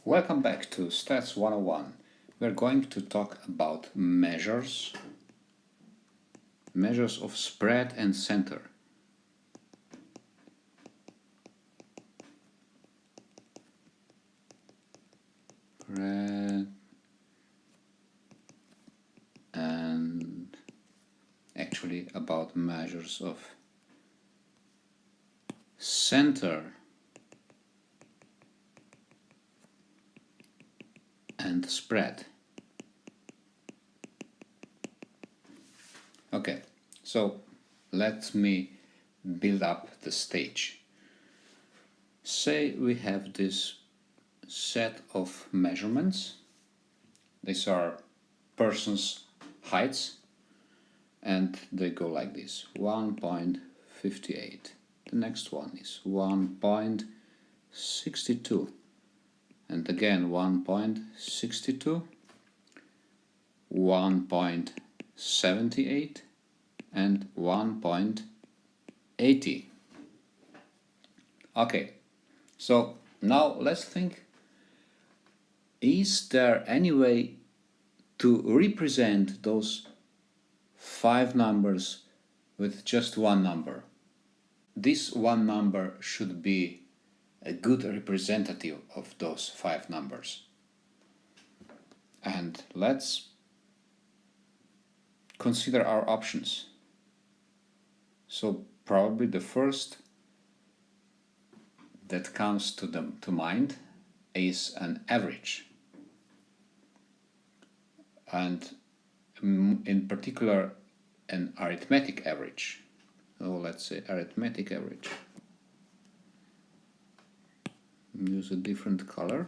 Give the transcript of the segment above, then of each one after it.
Welcome back to Stats 101. We're going to talk about measures of spread and center. Spread and actually about measures of center and spread. Okay, so let me build up the stage. Say we have this set of measurements. These are persons' heights, and they go like this: 1.58. The next one is 1.62, and again 1.62, 1.78, and 1.80. Okay, so now let's think, is there any way to represent those 5 numbers with just one number? This one number should be a good representative of those 5 numbers. And let's consider our options. So probably the first that comes to mind is an average, and in particular an arithmetic average. So let's say arithmetic average. Use a different color,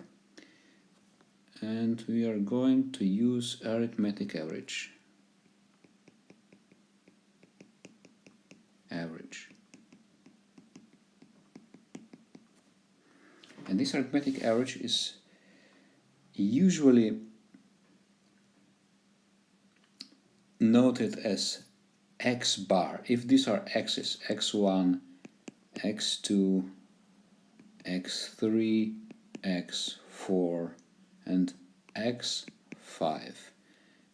and we are going to use arithmetic average. And this arithmetic average is usually noted as x bar if these are x's: x1, x2, x3, x4, and x5.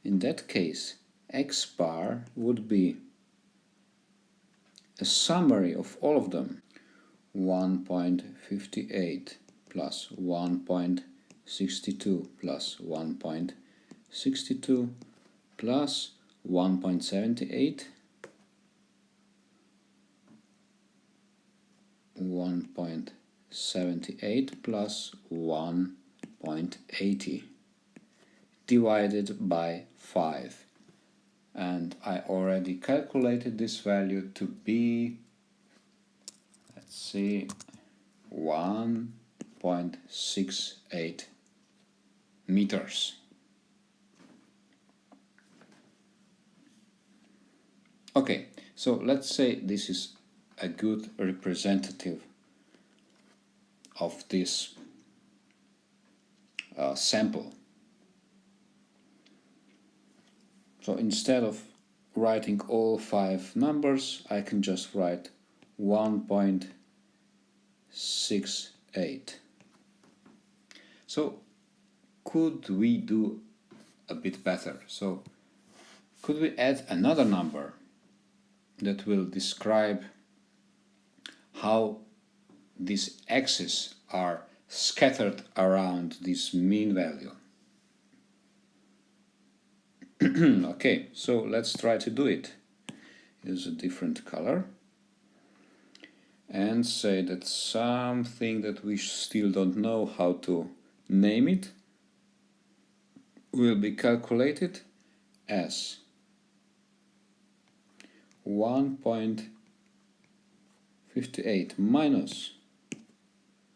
In that case, x bar would be a summary of all of them: 1.58 plus 1.62 plus 1.62 plus 1.78, 1.78 plus 1.80 divided by 5. And I already calculated this value to be, let's see, 1.68 meters. Okay, so let's say this is a good representative of this sample. So instead of writing all 5 numbers, I can just write 1.68. So could we do a bit better? So could we add another number that will describe how these x's are scattered around this mean value? Okay, so let's try to do it. Use a different color and say that something that we still don't know how to name it will be calculated as 1.58 minus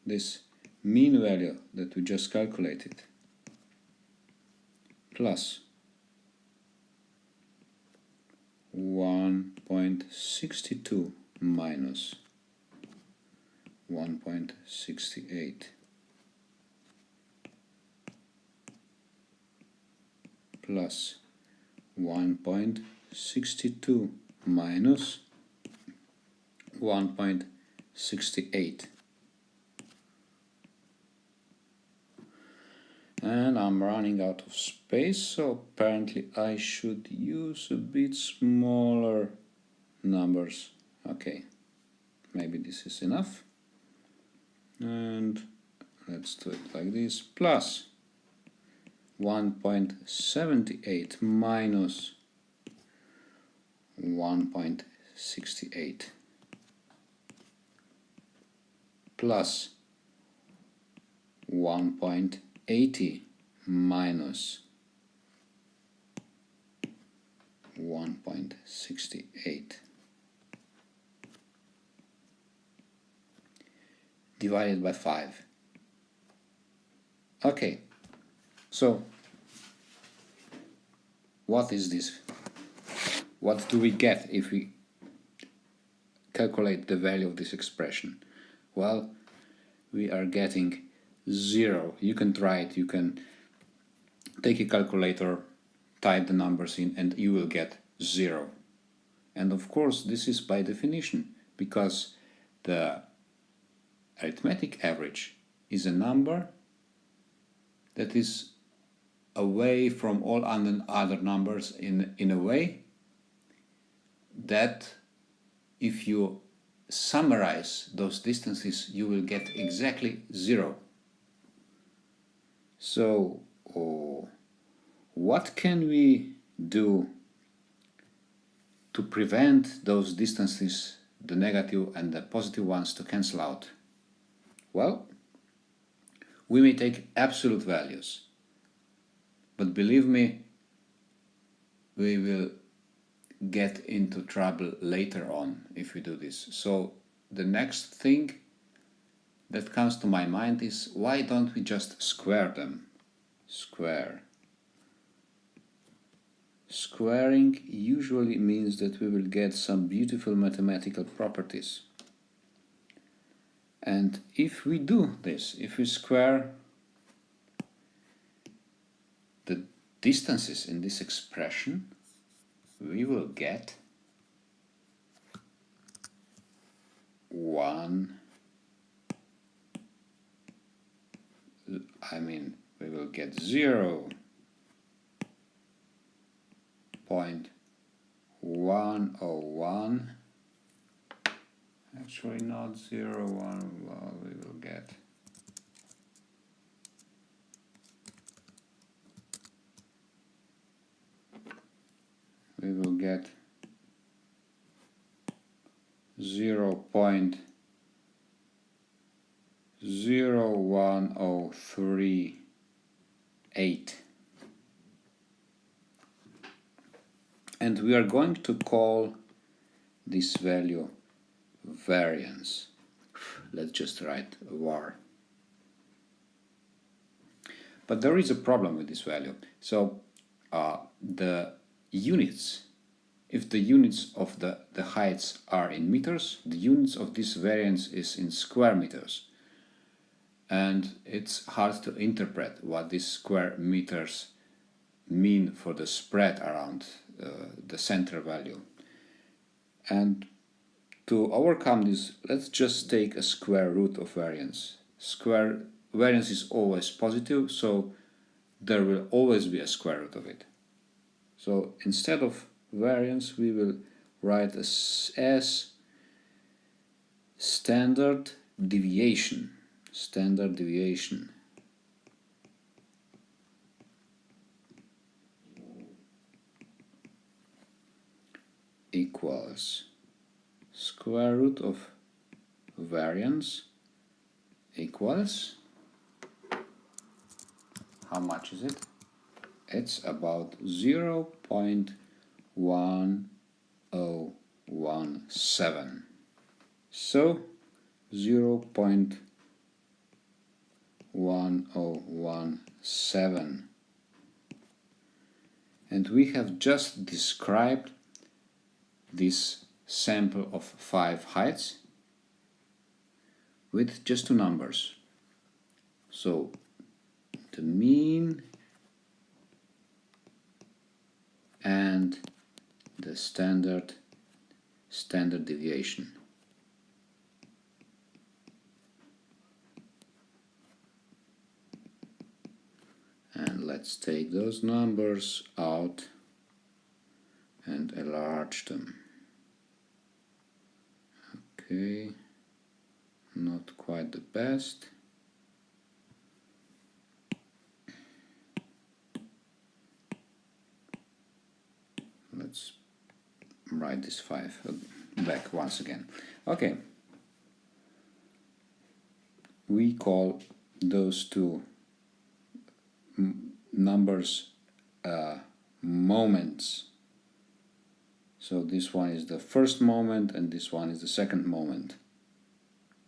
this mean value that we just calculated plus 1.62 minus 1.68 plus 1.62 minus 1.68. And I'm running out of space, so apparently I should use a bit smaller numbers. Okay, maybe this is enough. And let's do it like this. Plus 1.78 minus 1.68 plus 1.80 minus 1.68 divided by 5. Okay, so what is this? What do we get if we calculate the value of this expression? Well, we are getting 0. You can try it, you can take a calculator, type the numbers in, and you will get 0. And of course, this is by definition, because the arithmetic average is a number that is away from all other numbers in a way that if you summarize those distances, you will get exactly 0. So, what can we do to prevent those distances, the negative and the positive ones, to cancel out? Well, we may take absolute values, but believe me, we will get into trouble later on if we do this. So the next thing that comes to my mind is, why don't we just square them? Square. Squaring usually means that we will get some beautiful mathematical properties. And if we do this, if we square the distances in this expression, we will get 0.101, actually not 0.1, well, we will get 0.01038. And we are going to call this value variance. Let's just write var. But there is a problem with this value. So the units, if the units of the heights are in meters, the units of this variance is in square meters. And it's hard to interpret what these square meters mean for the spread around the center value. And to overcome this, let's just take a square root of variance. Square variance is always positive, so there will always be a square root of it. So instead of variance, we will write as standard deviation. Standard deviation equals square root of variance equals, how much is it? It's about 0.1017. So 0.1017. And we have just described this sample of 5 heights with just 2 numbers. So the mean and the standard deviation. let's take those numbers out and enlarge them. Okay, not quite the best. Let's write this 5 back once again. Okay, we call those two numbers moments. So this one is the first moment and this one is the second moment.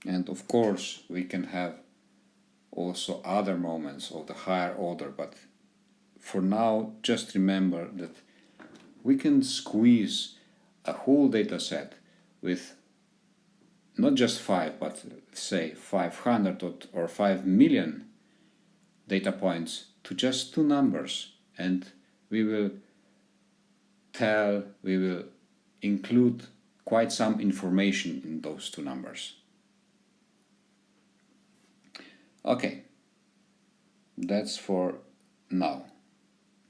And of course we can have also other moments of the higher order, but for now just remember that we can squeeze a whole data set with not just 5, but say 500 or 5 million data points to just two numbers, and we will include quite some information in those two numbers. Okay, that's for now.